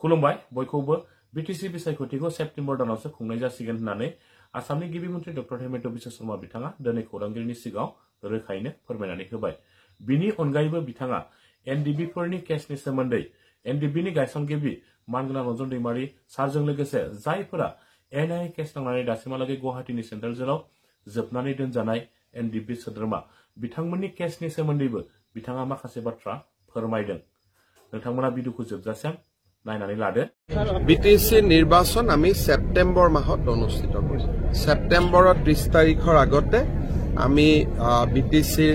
खुलुमबाय बयखौबो बीटीसी बिसायख'थिखौ सेप्तेम्बर दानावसो खुंनाय जासिगोन होननानै आसामनि गिबि मन्त्रि डक्टर हेमन्त बिश्व शर्मा बिथाङा दिनै खौरांगिरिनि सिगाङाव रोखायैनो फोरमायनानै होबाय। बिनि अनगायैबो बिथाङा एनडिबिफोरनि केसनि सोमोन्दै एनडिबिनि गायसनगिरि मानगोनां रन्जन दैमारि सारजों लोगोसे जायफोरा एनआइए केस नांनानै दासिमहालागै गुवाहाटीनि सेन्ट्रेल जेलाव जोबनानै दोनजानाय एनडिबि सोद्रोमा बिथांमोननि केसनि सोमोन्दैबो बिथाङा माखासे बाथ्रा फोरमायदों। नोंथांमोना भिडिअखौ जोबजासिम नायनानै लादो। बीटीसी निर्वाचन आमी सेप्टेम्बर माहत अनुष्ठित কৰিম। सेप्टेम्बৰৰ 30 তাৰিখৰ আগতে আমি बीटीसी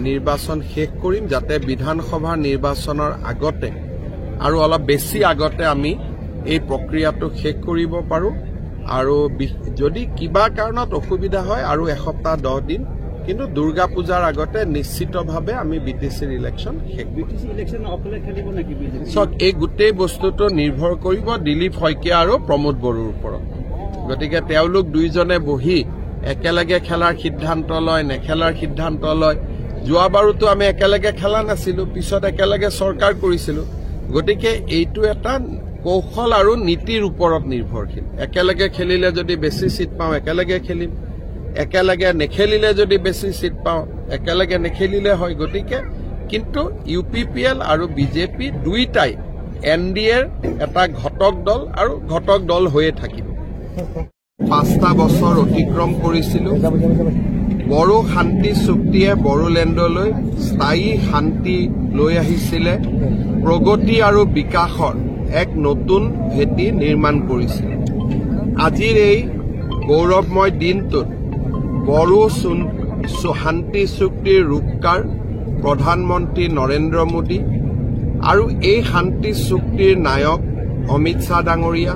निर्वाचन শেষ কৰিম যাতে বিধানসভা নিৰ্বাচনৰ আগতে আৰু অলপ বেছি আগতে আমি এই প্ৰক্ৰিয়াটো শেষ কৰিব পাৰো আৰু যদি কিবা কাৰণত অসুবিধা হয় আৰু এসপ্তাহ 10 দিন কিন্তু দুৰ্গা পূজাৰ আগতে নিশ্চিতভাৱে আমি बीटीसी ইলেকশন শেষ बीटीसी ইলেকশন অকলে খেলিব নেকি বিজেপি সক এই গুটেই বস্তুটো নিৰ্ভৰ কৰিব দিলীপ শইকীয়া আৰু প্ৰমোদ বড়োৰ ওপৰত। গতিকে তেওঁলোক দুইজনে বহি একেলগে খেলাৰ সিদ্ধান্ত লয় নেখেলাৰ সিদ্ধান্ত লয়। যোৱাবাৰুতো আমি একেলগে খেলা নাছিলো, পিছত একেলগে চৰকাৰ কৰিছিলো। গতিকে এইটো এটা কৌশল আৰু নীতিৰ ওপৰত নিৰ্ভৰশীল। একেলগে খেলিলে যদি বেছি সিট পাওঁ একেলগে খেলিম, একেলগে নেখেলিলে যদি বেছি সিট পাওঁ একেলগে নেখেলিলে হয়। গতিকে কিন্তু ইউপিপিএল আৰু বিজেপি দুইটাই এনডিএৰ এটা ঘটক দল আৰু ঘটক দল হৈয়ে থাকিব। 5টা বছৰ অতিক্ৰম কৰিছিলো। বড়ো শান্তি চুক্তিয়ে বড়োলেণ্ডলৈ স্থায়ী শান্তি লৈ আহিছিলে, প্ৰগতি আৰু বিকাশৰ এক নতুন ভেটি নিৰ্মাণ কৰিছিল। আজিৰ এই গৌৰৱময় দিনটোত বড়ো শান্তি চুক্তিৰ ৰূপকাৰ প্ৰধানমন্ত্ৰী নৰেন্দ্ৰ মোদী আৰু এই শান্তি চুক্তিৰ নায়ক অমিত শ্বাহ ডাঙৰীয়া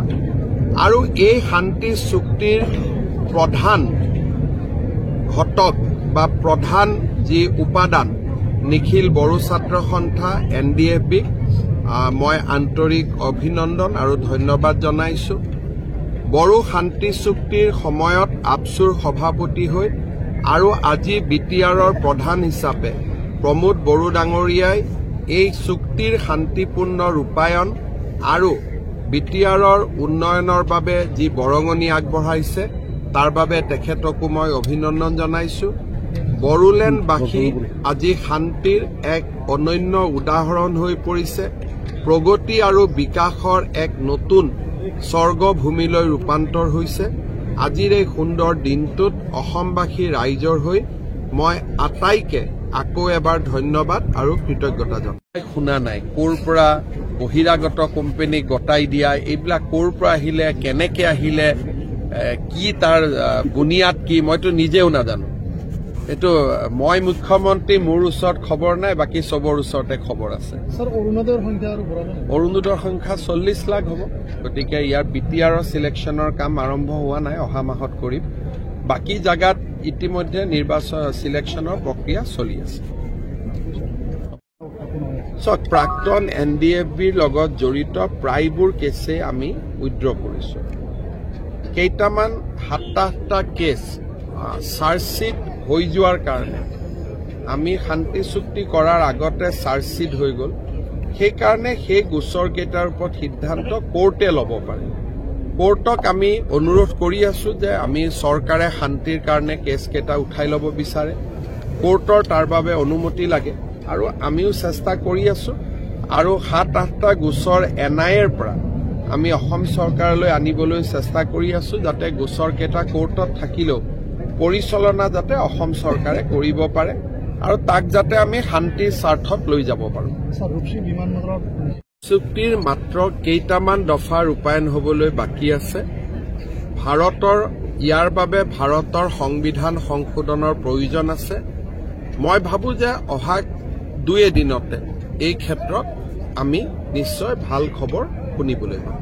আৰু এই শান্তি চুক্তিৰ প্ৰধান ঘটক বা প্ৰধান যি উপাদান নিখিল বড়ো ছাত্ৰ সন্থা এনডিএফবিক মই আন্তৰিক অভিনন্দন আৰু ধন্যবাদ জনাইছো। বড়ো শান্তি চুক্তিৰ সময়ত আপচুৰ সভাপতি হৈ আৰু আজি বিটিআৰৰ প্ৰধান হিচাপে প্ৰমোদ বড়ো ডাঙৰীয়াই এই চুক্তিৰ শান্তিপূৰ্ণ ৰূপায়ণ আৰু বিটিআৰৰ উন্নয়নৰ বাবে যি বৰঙণি আগবঢ়াইছে তাৰ বাবে তেখেতকো মই অভিনন্দন জনাইছো। বড়োলেণ্ডবাসী আজি শান্তিৰ এক অনন্য উদাহৰণ হৈ পৰিছে, প্ৰগতি আৰু বিকাশৰ এক নতুন স্বৰ্গভূমিলৈ ৰূপান্তৰ হৈছে। আজিৰ এই সুন্দৰ দিনটোত অসমবাসী ৰাইজৰ হৈ মই আটাইকে আকৌ এবাৰ ধন্যবাদ আৰু কৃতজ্ঞতা জনাই। শুনা নাই ক'ৰ পৰা বহিৰাগত কোম্পানী গতাই দিয়া, এইবিলাক ক'ৰ পৰা আহিলে, কেনেকে আহিলে, কি তাৰ বুনিয়াদ কি মইতো নিজেও নাজানো। এইটো মই মুখ্যমন্ত্ৰী, মোৰ ওচৰত খবৰ নাই, বাকী চবৰ ওচৰতে খবৰ আছে। অৰুণোদয়ৰ সংখ্যা 40 লাখ হ'ব। গতিকে ইয়াৰ বিটিআৰৰ চিলেকশ্যনৰ কাম আৰম্ভ হোৱা নাই, অহা মাহত কৰিম। বাকী জাগাত ইতিমধ্যে নিৰ্বাচন চিলেকশ্যনৰ প্ৰক্ৰিয়া চলি আছে। প্ৰাক্তন এনডিএফবিৰ লগত জড়িত প্ৰায়বোৰ কেছে আমি উইথড্ৰ কৰিছো। কেইটামান 7-8টা কেছ চাৰ্জশ্বিট হৈ যোৱাৰ কাৰণে আমি শান্তি চুক্তি কৰাৰ আগতে চাৰ্জশ্বিট হৈ গ'ল। সেইকাৰণে সেই গোচৰ কেইটাৰ ওপৰত সিদ্ধান্ত কোৰ্টে ল'ব পাৰে। কোৰ্টক আমি অনুৰোধ কৰি আছো যে আমি চৰকাৰে শান্তিৰ কাৰণে কেছ কেইটা উঠাই ল'ব বিচাৰে, কোৰ্টৰ তাৰ বাবে অনুমতি লাগে আৰু আমিও চেষ্টা কৰি আছো। আৰু 7-8টা গোচৰ এনআইএৰ পৰা আমি অসম চৰকাৰলৈ আনিবলৈ চেষ্টা কৰি আছো যাতে গোচৰ কেইটা কোৰ্টত থাকিলেও পৰিচালনা যাতে অসম চৰকাৰে কৰিব পাৰে আৰু তাক যাতে আমি শান্তিৰ স্বাৰ্থত লৈ যাব পাৰো। চুক্তিৰ মাত্ৰ কেইটামান দফা ৰূপায়ণ হ'বলৈ বাকী আছে। ইয়াৰ বাবে ভাৰতৰ সংবিধান সংশোধনৰ প্ৰয়োজন আছে। মই ভাবো যে অহা 2 দিনতে এই ক্ষেত্ৰত আমি নিশ্চয় ভাল খবৰ শুনিবলৈ পাম।